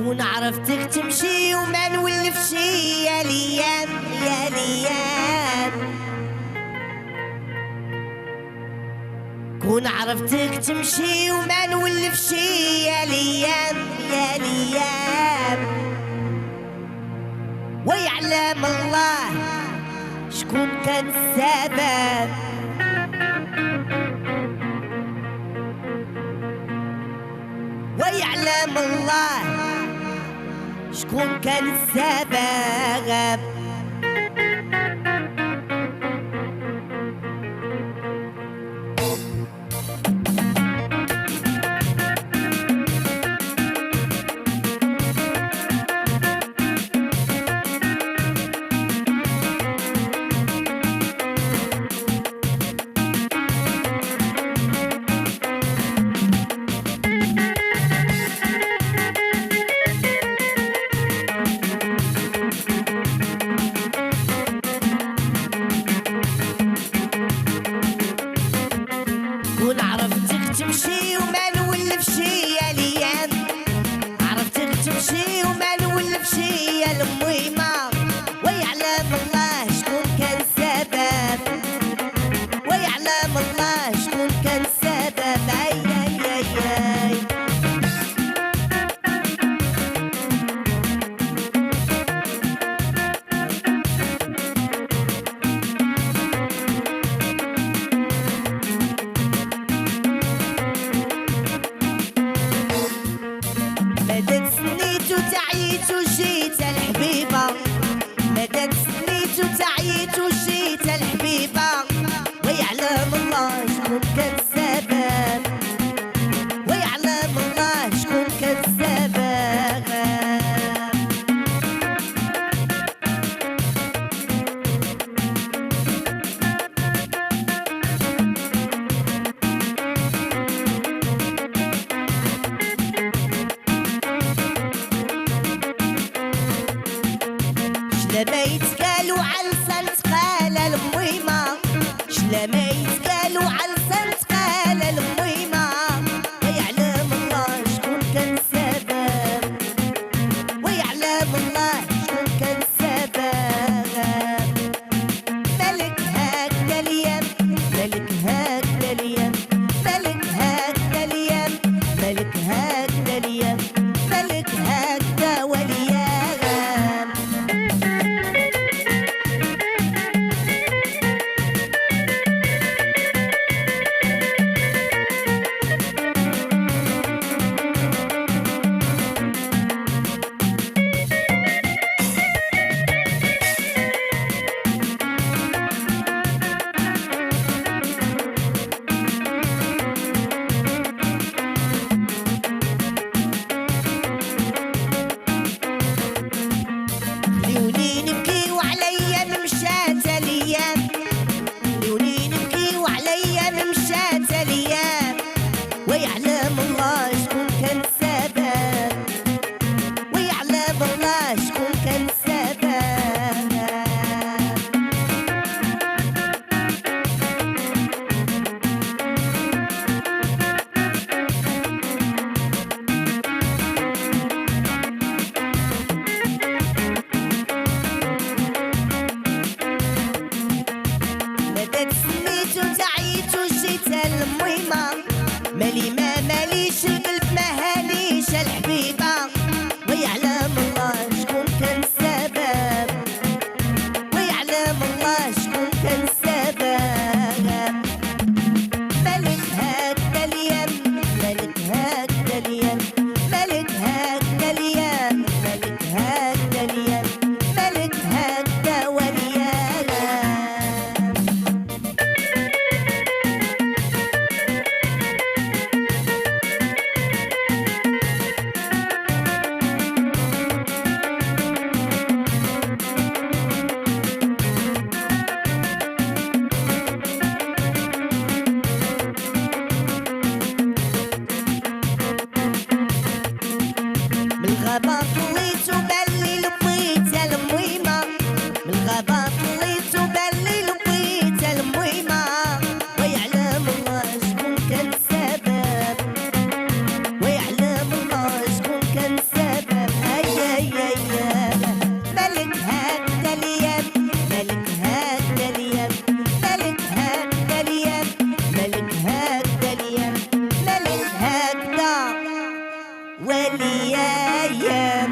ونعرفتك تمشي وما نولفش يا ليام يا ليام. كون عرفتك تمشي وما نولفش يا ليام يا ليام. ويعلم الله شكون كان السبب، ويعلم الله شكون كان السبب. كون عرفتك تمشي وما نولفش يا ليام، عرفتك تمشي وما نولفش يا المهمة. ويعلم الله شكون كان السبب، ويعلم الله شكون كان السبب. اي اي اي اي مدى تسنيت وتعيت وجيت الحبيبة، مدى تسنيت وتعيت وجيت الحبيبة. ويعلم الله شكون كان السبب، ويعلم الله شكون كان السبب. شلما يتقالوا على لسان تقال المهمة، شلما يتقالوا على لسان تقال المهمة. ويعلم الله شكون كان السبب، ويعلم الله شكون كان السبب. ملك هكذا اليم، ملك هكذا اليم، ملك هكذا اليم، ملك هكذا اليم، ملك هكذا واليام. خليوني نبكي وعليا ممشات الايام، خليوني نبكي وعليا ممشات الايام. ويعلم الله شكون كان السبب، ويعلم الله شكون كان السبب. مدى تسنيت وتعيت وجيت المهمة، مالي ما ماليش القلب ما هاليش الحبيبة. ويعلم الله شكون كان السبب، ويعلم الله شكون كان السبب. ملك هكذا اليم، ملك هكذا اليم، ملك هكذا اليم، ملك هكذا اليم، ملك هكذا واليام. وليايا